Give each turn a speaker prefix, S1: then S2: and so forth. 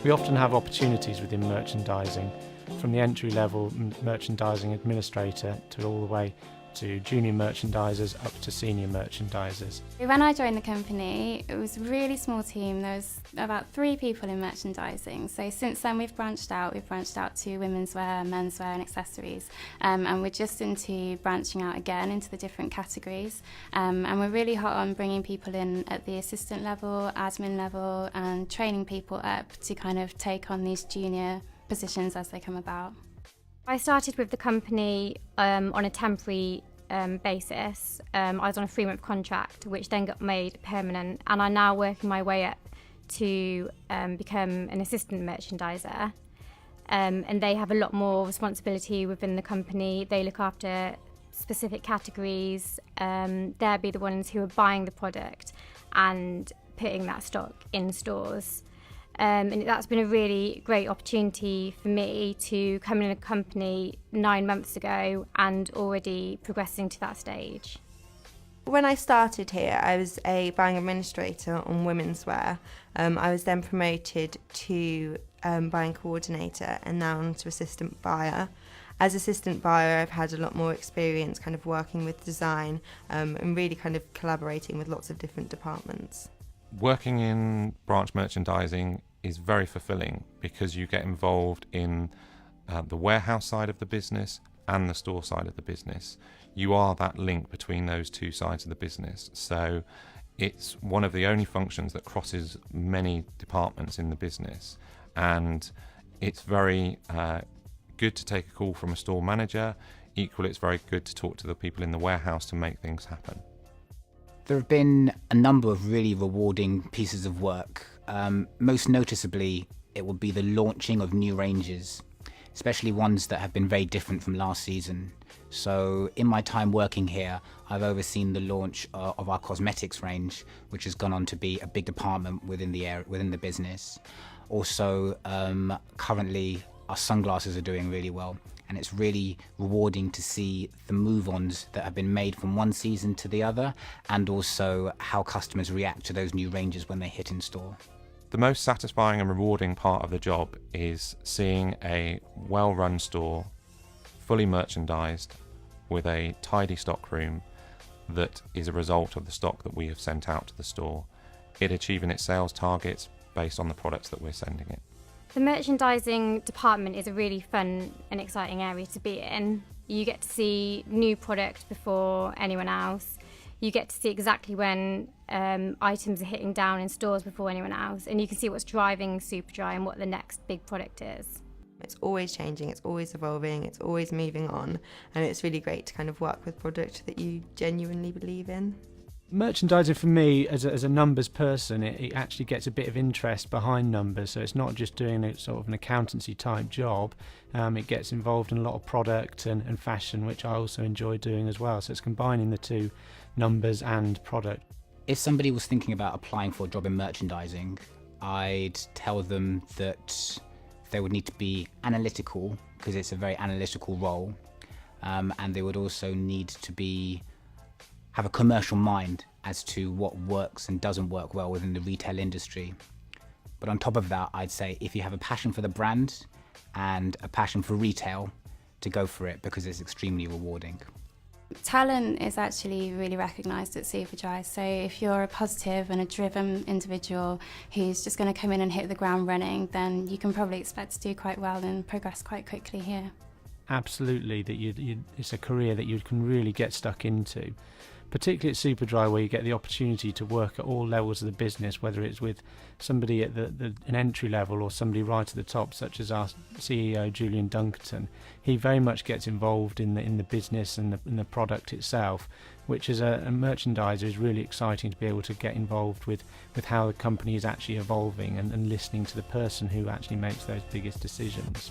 S1: We often have opportunities within merchandising, from the entry-level merchandising administrator to all the way to junior merchandisers up to senior merchandisers.
S2: When I joined the company, it was a really small team. There was about 3 people in merchandising. So since then we've branched out to women's wear, menswear and accessories. And we're just into branching out again into the different categories. And we're really hot on bringing people in at the assistant level, admin level, and training people up to kind of take on these junior positions as they come about.
S3: I started with the company on a temporary basis. I was on a 3-month contract, which then got made permanent, and I'm now working my way up to become an assistant merchandiser. And they have a lot more responsibility within the company. They look after specific categories. They'll be the ones who are buying the product and putting that stock in stores. And that's been a really great opportunity for me to come in a company 9 months ago and already progressing to that stage.
S4: When I started here, I was a buying administrator on women's wear. I was then promoted to buying coordinator and now on to assistant buyer. As assistant buyer, I've had a lot more experience kind of working with design and really kind of collaborating with lots of different departments.
S5: Working in branch merchandising is very fulfilling because you get involved in the warehouse side of the business and the store side of the business. You are that link between those two sides of the business. So it's one of the only functions that crosses many departments in the business, and it's very good to take a call from a store manager. Equally, it's very good to talk to the people in the warehouse to make things happen.
S6: There have been a number of really rewarding pieces of work. Most noticeably, it will be the launching of new ranges, especially ones that have been very different from last season. So in my time working here, I've overseen the launch of our cosmetics range, which has gone on to be a big department within the business. Also, currently, our sunglasses are doing really well. And it's really rewarding to see the move-ons that have been made from one season to the other, and also how customers react to those new ranges when they hit in store.
S5: The most satisfying and rewarding part of the job is seeing a well-run store, fully merchandised, with a tidy stock room that is a result of the stock that we have sent out to the store, it achieving its sales targets based on the products that we're sending it.
S3: The merchandising department is a really fun and exciting area to be in. You get to see new product before anyone else. You get to see exactly when items are hitting down in stores before anyone else, and you can see what's driving Superdry and what the next big product is.
S4: It's always changing, it's always evolving, it's always moving on, and it's really great to kind of work with product that you genuinely believe in.
S1: Merchandising for me, as a numbers person, it actually gets a bit of interest behind numbers, so it's not just doing a sort of an accountancy type job. It gets involved in a lot of product and fashion, which I also enjoy doing as well, so it's combining the two, numbers and product.
S6: If somebody was thinking about applying for a job in merchandising, I'd tell them that they would need to be analytical, because it's a very analytical role, and they would also need to have a commercial mind as to what works and doesn't work well within the retail industry. But on top of that, I'd say if you have a passion for the brand and a passion for retail, to go for it, because it's extremely rewarding.
S2: Talent is actually really recognised at Superdry, so if you're a positive and a driven individual who's just going to come in and hit the ground running, then you can probably expect to do quite well and progress quite quickly here.
S1: Absolutely, it's a career that you can really get stuck into, particularly at Superdry, where you get the opportunity to work at all levels of the business, whether it's with somebody at an entry level or somebody right at the top, such as our CEO Julian Dunkerton. He very much gets involved in the business and the product itself, which as a merchandiser is really exciting to be able to get involved with how the company is actually evolving and listening to the person who actually makes those biggest decisions.